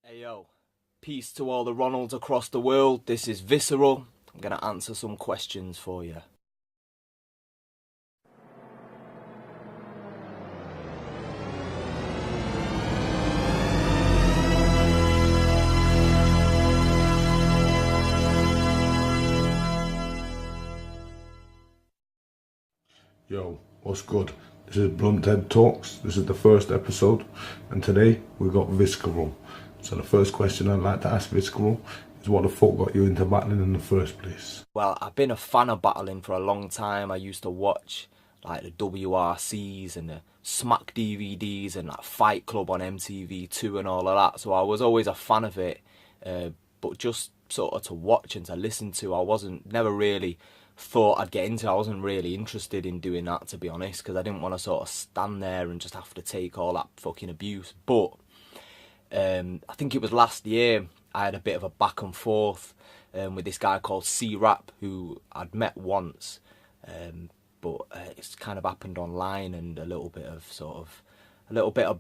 Hey yo, peace to all the Ronalds across the world. This is Visceral. I'm going to answer some questions for you. Yo, what's good? This is Blunt Head Talks. This is the first episode, and today we got visceral. So the first question I'd like to ask visceral is, what the fuck got you into battling in the first place? Well, I've been a fan of battling for a long time. I used to watch like the WRCs and the Smack DVDs and like Fight Club on MTV2 and all of that. So I was always a fan of it, but just sort of to watch and to listen to, never really thought I'd get into. I wasn't really interested in doing that, to be honest, because I didn't want to sort of stand there and just have to take all that fucking abuse. But I think it was last year I had a bit of a back and forth with this guy called C-Rap, who I'd met once, but it's kind of happened online, and a little bit of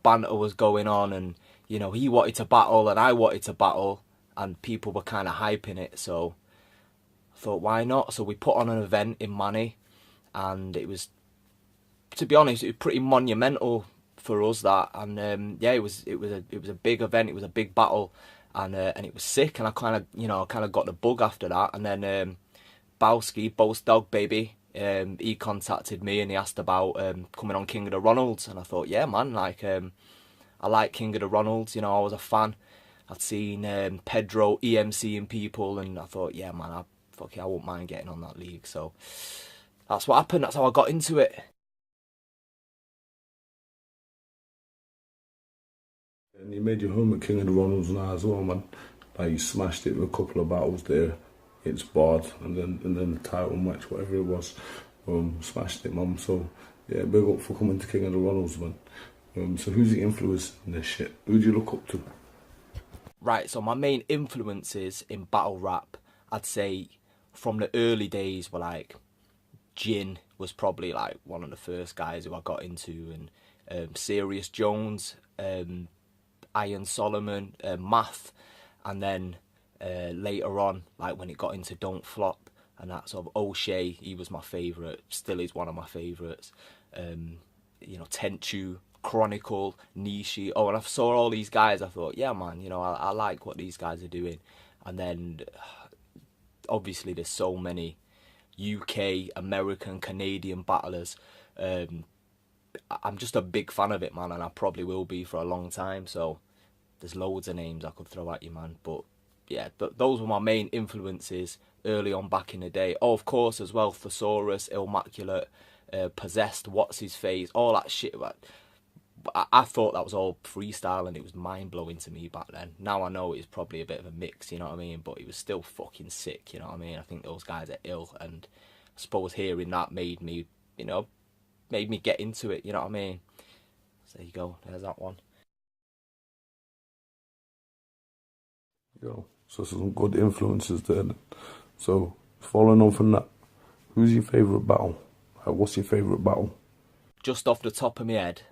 banter was going on, and you know, he wanted to battle and I wanted to battle, and people were kind of hyping it, so I thought, why not? So we put on an event in Manam, and it was, to be honest, it was pretty monumental for us, that, and yeah, it was a big event. It was a big battle, and it was sick. And I kind of got the bug after that. And then Bowski, Boast Dog Baby, he contacted me and he asked about coming on King of the Ronalds, and I thought, yeah, man, like I like King of the Ronalds. You know, I was a fan. I'd seen Pedro EMCing people, and I thought, yeah, man, I won't mind getting on that league. So that's what happened. That's how I got into it. And you made your home at King of the Ronalds now as well, man. Like, you smashed it with a couple of battles there. It's barred, and then the title match, whatever it was, smashed it, man. So yeah, big up for coming to King of the Ronalds, man. So who's the influence in this shit? Who do you look up to? Right, so my main influences in battle rap, I'd say from the early days, were like Jin was probably like one of the first guys who I got into, and Serious Jones, Iron Solomon, Math, and then later on, like when it got into Don't Flop and that sort of O'Shea, he was my favourite, still is one of my favourites. You know, Tenchu, Chronicle, Nishi. Oh, and I saw all these guys, I thought, yeah, man, you know, I like what these guys are doing. And then obviously there's so many UK, American, Canadian battlers. I'm just a big fan of it, man, and I probably will be for a long time. So there's loads of names I could throw at you, man. But yeah, those were my main influences early on back in the day. Oh, of course, as well, Thesaurus, Immaculate, Possessed, What's His Face, all that shit. I thought that was all freestyle, and it was mind-blowing to me back then. Now I know it's probably a bit of a mix, you know what I mean? But it was still fucking sick, you know what I mean? I think those guys are ill, and I suppose hearing that made me, you know, made me get into it, you know what I mean? So there you go, there's that one. Yo, so some good influences there. So following on from that, who's your favourite battle? What's your favourite battle? Just off the top of my head,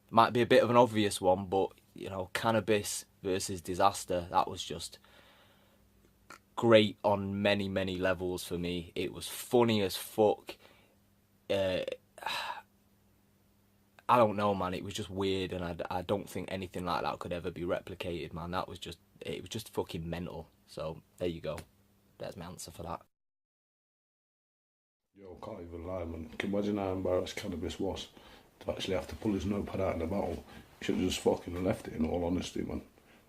might be a bit of an obvious one, but, you know, Cannabis versus Disaster, that was just great on many, many levels for me. It was funny as fuck. I don't know, man, it was just weird, and I don't think anything like that could ever be replicated, man. It was just fucking mental. So there you go, there's my answer for that. Yo, can't even lie, man. Can you imagine how embarrassed Cannabis was to actually have to pull his notepad out in the battle? He should have just fucking left it, in all honesty, man.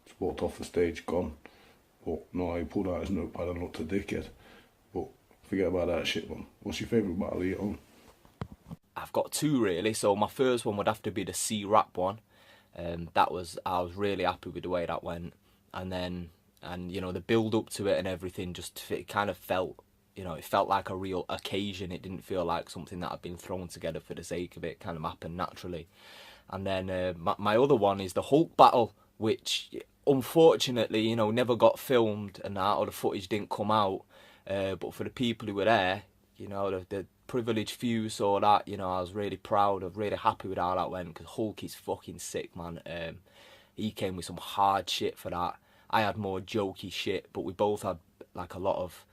Just walked off the stage, gone. But no, he pulled out his notepad and looked a dickhead. But forget about that shit, man. What's your favourite battle of your own? I've got two, really. So my first one would have to be the C-Rap one. I was really happy with the way that went. And you know, the build up to it and everything, it kind of felt, you know, it felt like a real occasion. It didn't feel like something that had been thrown together for the sake of it. It kind of happened naturally. And then my other one is the Hulk battle, which unfortunately, you know, never got filmed, and that, or the footage didn't come out. But for the people who were there, you know, the privileged few saw that, you know, I was really proud, really happy with how that went, because Hulk is fucking sick, man. He came with some hard shit for that. I had more jokey shit, but we both had like a lot of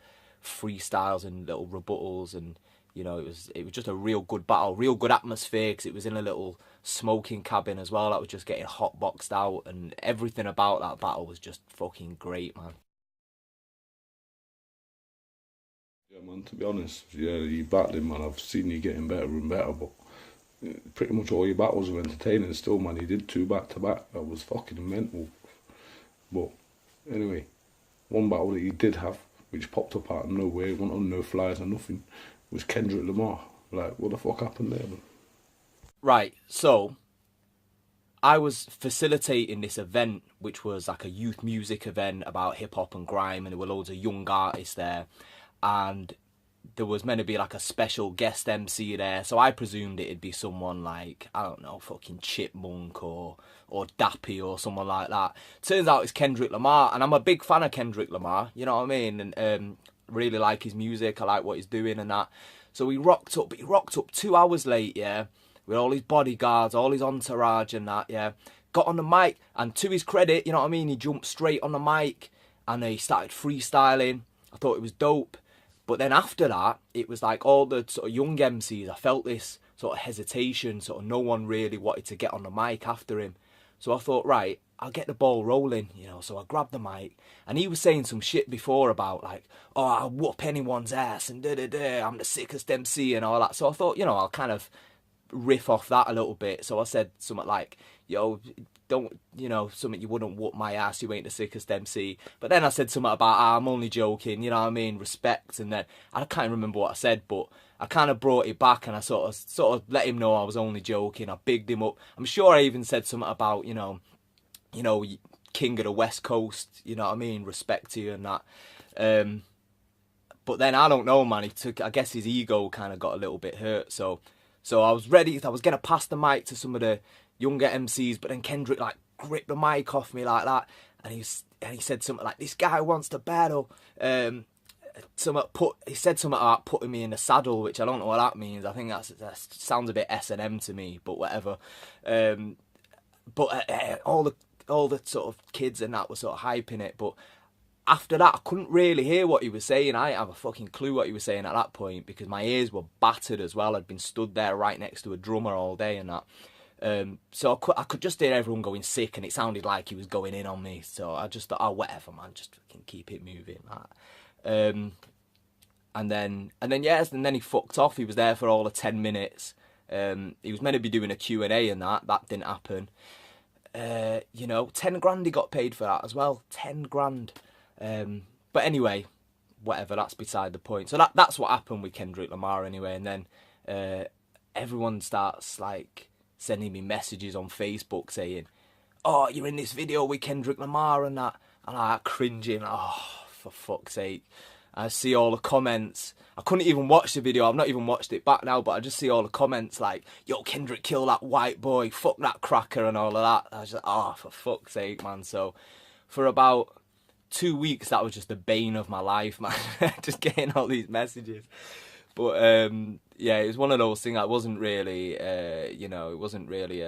freestyles and little rebuttals, and you know, it was just a real good battle, real good atmosphere, because it was in a little smoking cabin as well that was just getting hot boxed out, and everything about that battle was just fucking great, man. Yeah, man, to be honest, yeah, you battling, man. I've seen you getting better and better, but pretty much all your battles were entertaining still, man. You did 2 back to back. That was fucking mental. But anyway, one battle that you did have, which popped up out of nowhere, went on no flyers or nothing, was Kendrick Lamar. Like, what the fuck happened there, man? Right, so I was facilitating this event, which was like a youth music event about hip hop and grime, and there were loads of young artists there, and there was meant to be like a special guest MC there, so I presumed it'd be someone like, I don't know, fucking Chipmunk or Dappy or someone like that. Turns out it's Kendrick Lamar, and I'm a big fan of Kendrick Lamar, you know what I mean, and really like his music, I like what he's doing and that. So he rocked up, but he rocked up 2 hours late, yeah, with all his bodyguards, all his entourage and that, yeah. Got on the mic, and to his credit, you know what I mean, he jumped straight on the mic, and he started freestyling. I thought it was dope. But then after that, it was like all the sort of young MCs, I felt this sort of hesitation, sort of no one really wanted to get on the mic after him. So I thought, right, I'll get the ball rolling, you know, so I grabbed the mic, and he was saying some shit before about like, oh, I'll whoop anyone's ass, and da-da-da, I'm the sickest MC and all that. So I thought, you know, I'll kind of riff off that a little bit. So I said something like, yo, don't, you know, something, you wouldn't whoop my ass, you ain't the sickest MC. But then I said something about, I'm only joking, you know what I mean, respect. And then I can't remember what I said, but I kind of brought it back, and I sort of let him know I was only joking. I bigged him up. I'm sure I even said something about, you know, king of the West Coast, you know what I mean, respect to you and that. But then I don't know, man, I guess his ego kind of got a little bit hurt. So I was ready, I was going to pass the mic to some of the younger MCs, but then Kendrick like gripped the mic off me like that, and he said something like, this guy wants to battle. He said something about putting me in a saddle, which I don't know what that means. I think that sounds a bit S&M to me, but whatever. All the sort of kids and that were sort of hyping it, but after that, I couldn't really hear what he was saying. I didn't have a fucking clue what he was saying at that point, because my ears were battered as well. I'd been stood there right next to a drummer all day and that. So I could just hear everyone going sick, and it sounded like he was going in on me. So I just thought, oh, whatever, man, just fucking keep it moving. And then he fucked off. He was there for all of 10 minutes. He was meant to be doing a Q&A and that didn't happen. 10 grand he got paid for that as well. 10 grand. But anyway, whatever, that's beside the point. So that's what happened with Kendrick Lamar anyway. And then everyone starts like sending me messages on Facebook saying, oh, you're in this video with Kendrick Lamar and that. And I cringing, oh, for fuck's sake. I see all the comments. I couldn't even watch the video. I've not even watched it back now, but I just see all the comments like, yo, Kendrick, kill that white boy, fuck that cracker and all of that. I was just, oh, for fuck's sake, man. So for about 2 weeks, that was just the bane of my life, man. Just getting all these messages. But yeah, it was one of those things that wasn't really, it wasn't really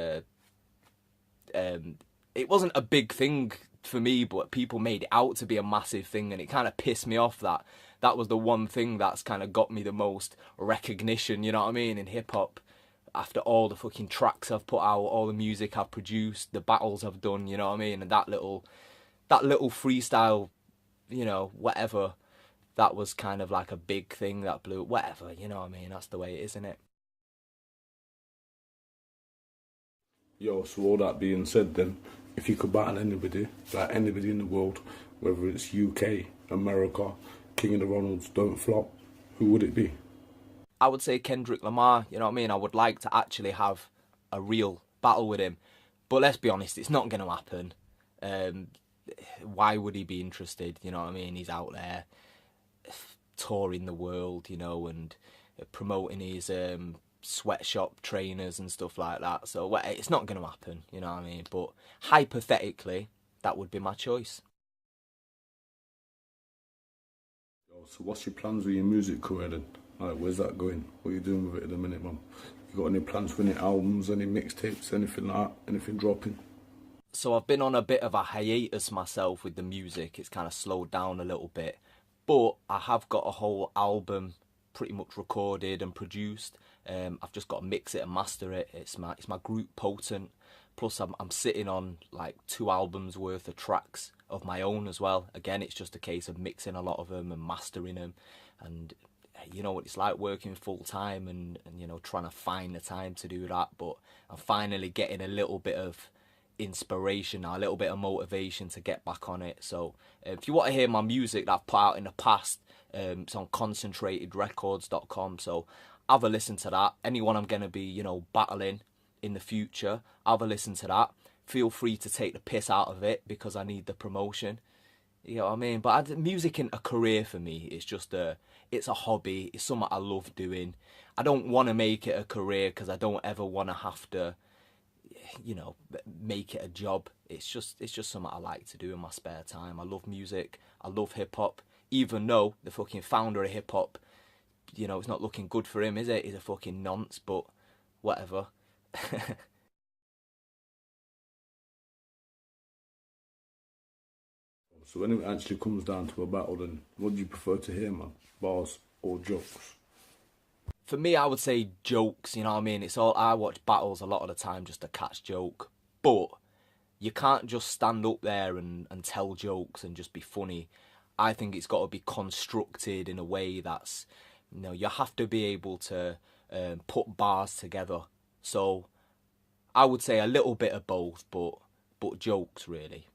it wasn't a big thing for me, but people made it out to be a massive thing, and it kind of pissed me off that was the one thing that's kind of got me the most recognition, you know what I mean, in hip-hop. After all the fucking tracks I've put out, all the music I've produced, the battles I've done, you know what I mean, and that little freestyle, you know, whatever, that was kind of like a big thing that blew, whatever, you know what I mean, that's the way it is, isn't it? Yo, so all that being said then, if you could battle anybody, like anybody in the world, whether it's UK, America, King of the Ronalds, Don't Flop, who would it be? I would say Kendrick Lamar, you know what I mean? I would like to actually have a real battle with him. But let's be honest, it's not going to happen. Why would he be interested? You know what I mean? He's out there touring the world, you know, and promoting his sweatshop trainers and stuff like that. So well, it's not going to happen, you know what I mean? But hypothetically, that would be my choice. So what's your plans with your music career then? Like, where's that going? What are you doing with it at the minute, man? You got any plans for any albums, any mixtapes, anything like that? Anything dropping? So I've been on a bit of a hiatus myself with the music. It's kind of slowed down a little bit. But I have got a whole album pretty much recorded and produced. I've just got to mix it and master it. It's my group Potent. Plus I'm sitting on like 2 albums worth of tracks of my own as well. Again, it's just a case of mixing a lot of them and mastering them. And you know what it's like working full time and you know trying to find the time to do that. But I'm finally getting a little bit of inspiration now, a little bit of motivation to get back on it. So if you want to hear my music that I've put out in the past, it's on concentratedrecords.com, so have a listen to that. Anyone I'm going to be, you know, battling in the future, have a listen to that. Feel free to take the piss out of it because I need the promotion. You know what I mean? But music isn't a career for me. It's just it's a hobby. It's something I love doing. I don't want to make it a career because I don't ever want to have to, you know, make it a job. It's just something I like to do in my spare time. I love music. I love hip hop. Even though the fucking founder of hip hop, you know, it's not looking good for him, is it? He's a fucking nonce, but whatever. So when it actually comes down to a battle, then what do you prefer to hear, man? Bars or jokes? For me, I would say jokes, you know what I mean? It's all, I watch battles a lot of the time just to catch joke. But you can't just stand up there and tell jokes and just be funny. I think it's got to be constructed in a way that's, you know, you have to be able to put bars together. So I would say a little bit of both, but jokes really.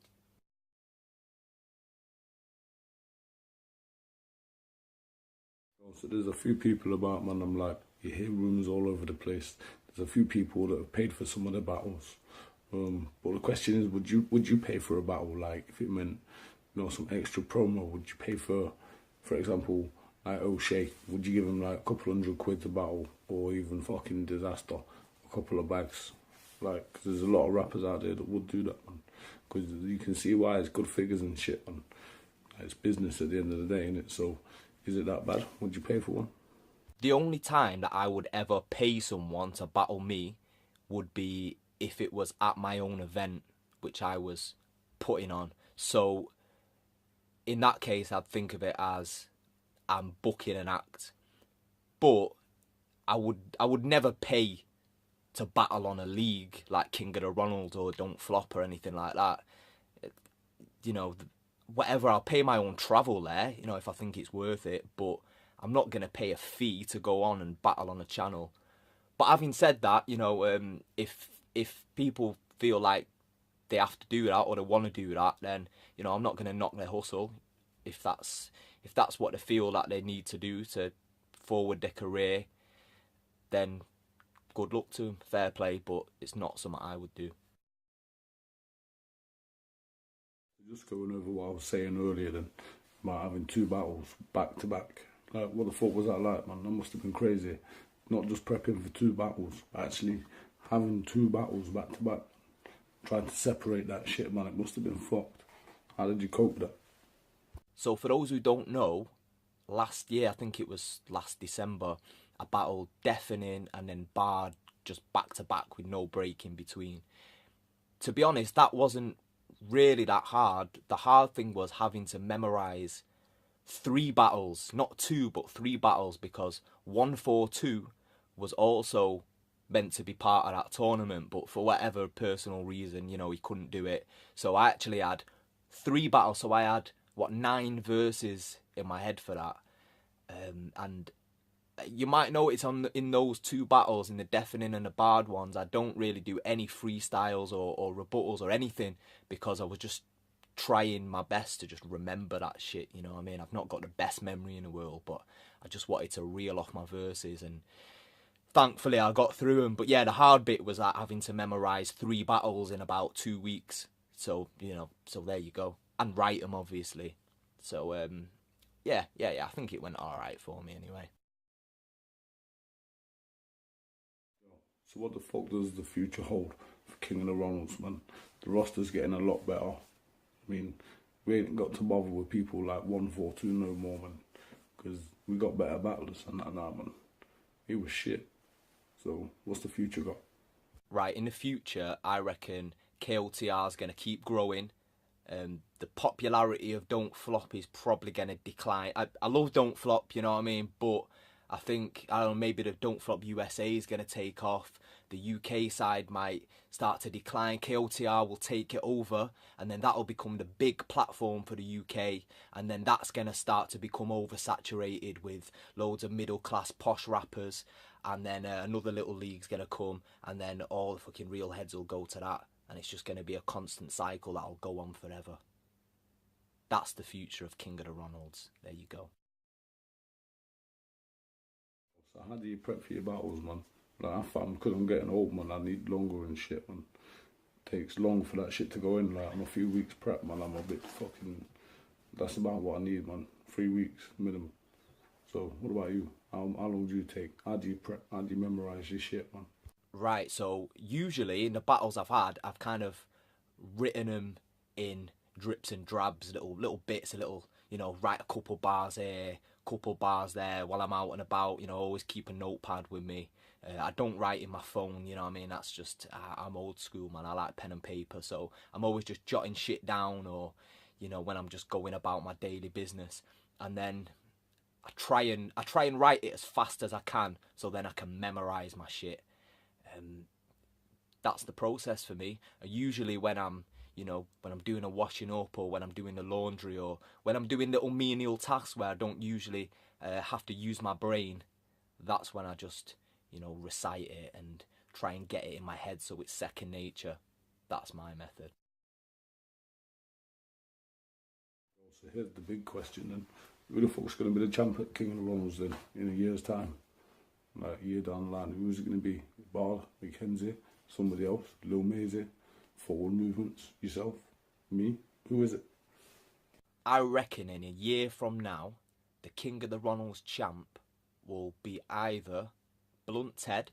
So there's a few people about, man, I'm like, you hear rumours all over the place. There's a few people that have paid for some of the battles. But the question is, would you pay for a battle? Like, if it meant, you know, some extra promo, would you pay for example, like O'Shea, would you give him like a couple £100 to battle, or even fucking Disaster, a couple of bags? Like, 'cause there's a lot of rappers out there that would do that, man. Because you can see why it's good figures and shit, man. It's business at the end of the day, innit? So, is it that bad? Would you pay for one? The only time that I would ever pay someone to battle me would be if it was at my own event, which I was putting on. So in that case, I'd think of it as I'm booking an act. But I would never pay to battle on a league like King of the Ronald or Don't Flop or anything like that. You know, whatever, I'll pay my own travel there, you know, if I think it's worth it, but I'm not going to pay a fee to go on and battle on a channel. But having said that, you know, if people feel like they have to do that or they want to do that, then, you know, I'm not going to knock their hustle. If that's what they feel that they need to do to forward their career, then good luck to them, fair play, but it's not something I would do. Just going over what I was saying earlier, then, about having 2 battles back to back. Like, what the fuck was that like, man? That must have been crazy. Not just prepping for 2 battles, actually having 2 battles back to back. Trying to separate that shit, man. It must have been fucked. How did you cope with that? So for those who don't know, last year, I think it was last December, I battled Deafening and then Bard just back to back with no break in between. To be honest, that wasn't really that hard. The hard thing was having to memorize 3 battles, not 2 but 3 battles, because 142 was also meant to be part of that tournament, but for whatever personal reason, you know, he couldn't do it. So I actually had 3 battles, so I had 9 verses in my head for that. And you might notice in those 2 battles, in the Deafening and the Bard ones, I don't really do any freestyles or rebuttals or anything, because I was just trying my best to just remember that shit, you know what I mean? I've not got the best memory in the world, but I just wanted to reel off my verses, and thankfully I got through them. But yeah, the hard bit was that having to memorise 3 battles in about 2 weeks. So, you know, so there you go. And write them, obviously. So, yeah, I think it went alright for me anyway. So what the fuck does the future hold for King of the Ronalds, man? The roster's getting a lot better. I mean, we ain't got to bother with people like 142 no more, man. Because we got better battlers and that now, man. It was shit. So what's the future got? Right, in the future, I reckon KOTR is going to keep growing. The popularity of Don't Flop is probably going to decline. I love Don't Flop, you know what I mean? But I think, I don't know, maybe the Don't Flop USA is going to take off. The UK side might start to decline. KOTR will take it over, and then that'll become the big platform for the UK. And then that's going to start to become oversaturated with loads of middle class posh rappers. And then another little league's going to come, and then all the fucking real heads will go to that. And it's just going to be a constant cycle that'll go on forever. That's the future of King of the Ronalds. There you go. So how do you prep for your battles, man? Like, I found, because I'm getting old, man, I need longer and shit, man. It takes long for that shit to go in. Like, I'm a few weeks prep, man. I'm a bit fucking... That's about what I need, man. 3 weeks minimum. So, what about you? How long do you take? How do you prep? How do you memorise your shit, man? Right, so usually in the battles I've had, I've kind of written them in drips and drabs, little bits, write a couple bars here, couple bars there while I'm out and about, always keep a notepad with me. I don't write in my phone, you know what I mean? That's just, I'm old school, man. I like pen and paper, so I'm always just jotting shit down, or, when I'm just going about my daily business. And then I try and write it as fast as I can, so then I can memorise my shit. That's the process for me. Usually when I'm doing a washing up, or when I'm doing the laundry, or when I'm doing little menial tasks where I don't usually have to use my brain, that's when I just, recite it and try and get it in my head so it's second nature. That's my method. So here's the big question then. Who the fuck's going to be the champ at King of the Ronalds then in a year's time? Like, a year down the line, who's it going to be? Bard, Mackenzie, somebody else, Lil Maisie, forward movements, yourself, me? Who is it? I reckon in a year from now, the King of the Ronalds champ will be either Blunt Ted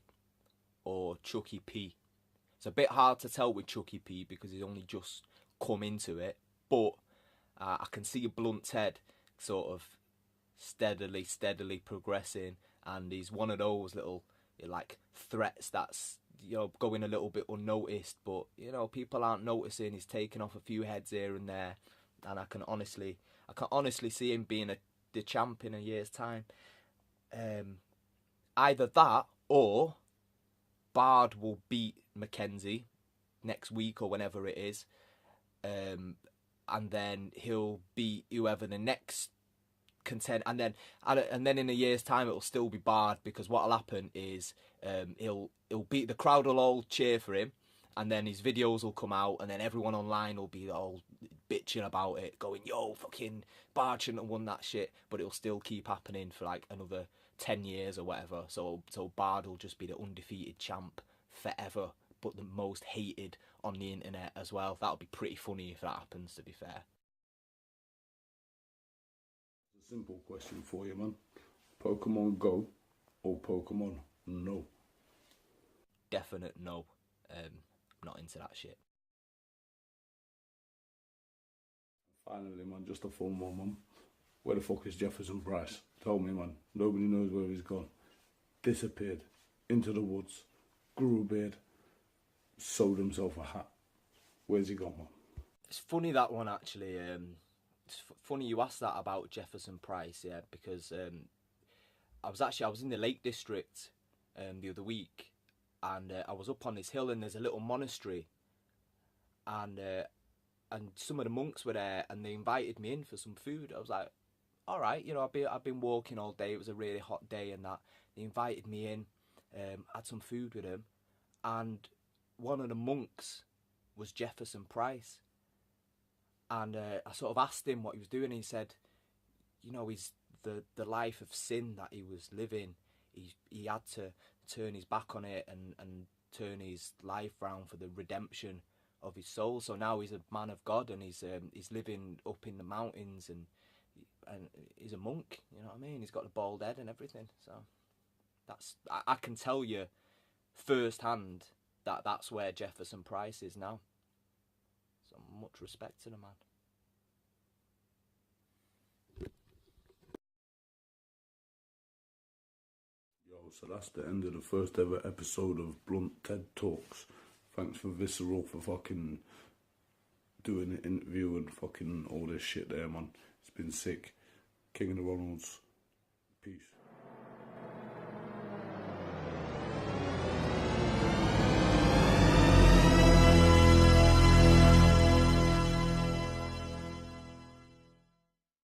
or Chucky P. It's a bit hard to tell with Chucky P because he's only just come into it, but I can see Blunt Ted sort of steadily progressing, and he's one of those little like threats that's going a little bit unnoticed, but people aren't noticing. He's taking off a few heads here and there, and I can honestly see him being the champ in a year's time. Either that or Bard will beat Mackenzie next week or whenever it is, and then he'll beat whoever the next contend, and then in a year's time it'll still be Bard, because what'll happen is he'll beat, the crowd will all cheer for him, and then his videos will come out, and then everyone online will be all bitching about it, going, yo, fucking Bard shouldn't have won that shit, but it'll still keep happening for like another 10 years or whatever, so Bard will just be the undefeated champ forever, but the most hated on the internet as well. That'll be pretty funny if that happens, to be fair. Simple question for you, man. Pokemon Go or Pokemon No? Definite no. Not into that shit. Finally, man, just a phone more, man. Where the fuck is Jefferson Price? Tell me, man. Nobody knows where he's gone. Disappeared into the woods, grew a beard, sold himself a hat. Where's he gone, man? It's funny, that one, actually. It's funny you asked that about Jefferson Price, yeah, because I was in the Lake District the other week, and I was up on this hill, and there's a little monastery, and some of the monks were there, and they invited me in for some food. I was like, all right, I've been walking all day. It was a really hot day, and that they invited me in, had some food with them, and one of the monks was Jefferson Price. And I sort of asked him what he was doing, and he said, he's the life of sin that he was living. He had to turn his back on it and turn his life round for the redemption of his soul. So now he's a man of God, and he's living up in the mountains, and he's a monk. You know what I mean? He's got the bald head and everything. So I can tell you firsthand that's where Jefferson Price is now. So much respect to the man. Yo, so that's the end of the first ever episode of Blunt TED Talks. Thanks for Visceral for fucking doing an interview and fucking all this shit there, man. It's been sick. King of the Ronalds. Peace.